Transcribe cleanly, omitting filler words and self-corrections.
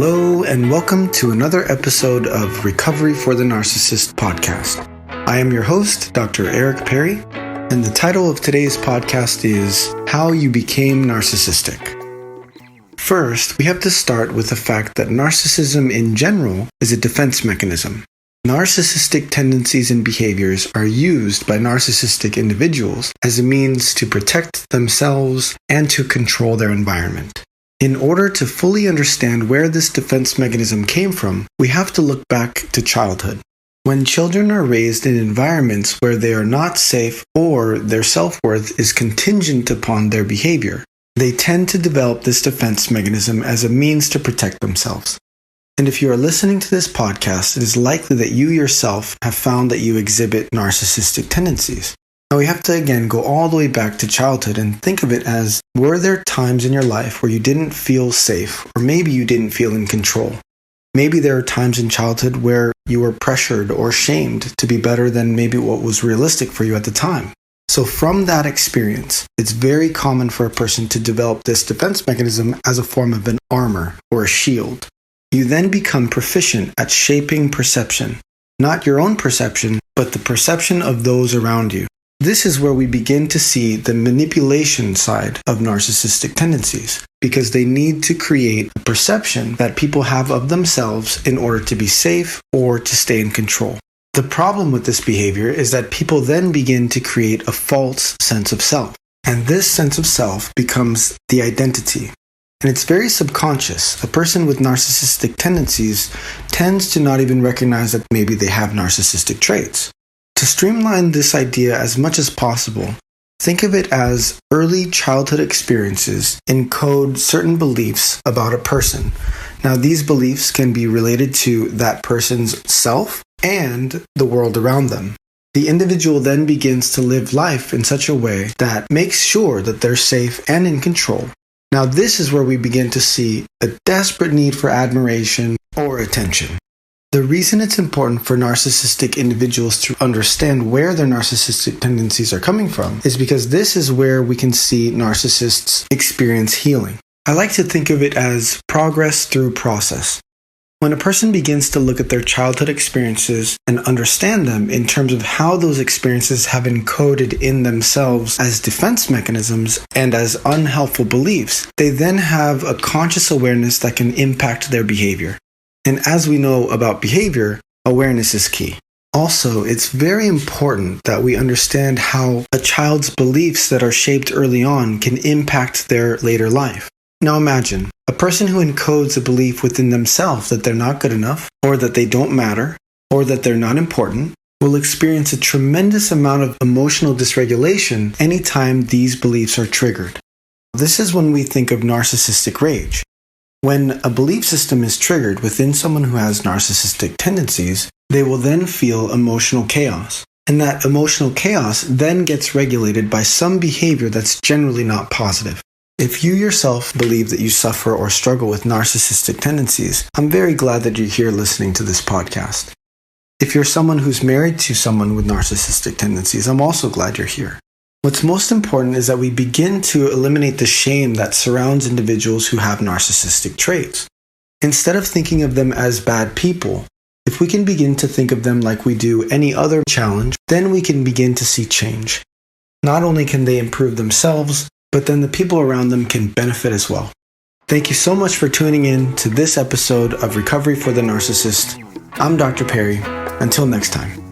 Hello, and welcome to another episode of Recovery for the Narcissist podcast. I am your host, Dr. Eric Perry, and the title of today's podcast is How You Became Narcissistic. First, we have to start with the fact that narcissism in general is a defense mechanism. Narcissistic tendencies and behaviors are used by narcissistic individuals as a means to protect themselves and to control their environment. In order to fully understand where this defense mechanism came from, we have to look back to childhood. When children are raised in environments where they are not safe or their self-worth is contingent upon their behavior, they tend to develop this defense mechanism as a means to protect themselves. And if you are listening to this podcast, it is likely that you yourself have found that you exhibit narcissistic tendencies. Now we have to again go all the way back to childhood and think of it as, were there times in your life where you didn't feel safe, or maybe you didn't feel in control? Maybe there are times in childhood where you were pressured or shamed to be better than maybe what was realistic for you at the time. So from that experience, it's very common for a person to develop this defense mechanism as a form of an armor or a shield. You then become proficient at shaping perception, not your own perception, but the perception of those around you. This is where we begin to see the manipulation side of narcissistic tendencies, because they need to create a perception that people have of themselves in order to be safe or to stay in control. The problem with this behavior is that people then begin to create a false sense of self, and this sense of self becomes the identity. And it's very subconscious. A person with narcissistic tendencies tends to not even recognize that maybe they have narcissistic traits. To streamline this idea as much as possible, think of it as early childhood experiences encode certain beliefs about a person. Now, these beliefs can be related to that person's self and the world around them. The individual then begins to live life in such a way that makes sure that they're safe and in control. Now, this is where we begin to see a desperate need for admiration or attention. The reason it's important for narcissistic individuals to understand where their narcissistic tendencies are coming from is because this is where we can see narcissists experience healing. I like to think of it as progress through process. When a person begins to look at their childhood experiences and understand them in terms of how those experiences have encoded in themselves as defense mechanisms and as unhelpful beliefs, they then have a conscious awareness that can impact their behavior. And as we know about behavior, awareness is key. Also, it's very important that we understand how a child's beliefs that are shaped early on can impact their later life. Now imagine, a person who encodes a belief within themselves that they're not good enough, or that they don't matter, or that they're not important, will experience a tremendous amount of emotional dysregulation anytime these beliefs are triggered. This is when we think of narcissistic rage. When a belief system is triggered within someone who has narcissistic tendencies, they will then feel emotional chaos. And that emotional chaos then gets regulated by some behavior that's generally not positive. If you yourself believe that you suffer or struggle with narcissistic tendencies, I'm very glad that you're here listening to this podcast. If you're someone who's married to someone with narcissistic tendencies, I'm also glad you're here. What's most important is that we begin to eliminate the shame that surrounds individuals who have narcissistic traits. Instead of thinking of them as bad people, if we can begin to think of them like we do any other challenge, then we can begin to see change. Not only can they improve themselves, but then the people around them can benefit as well. Thank you so much for tuning in to this episode of Recovery for the Narcissist. I'm Dr. Perry. Until next time.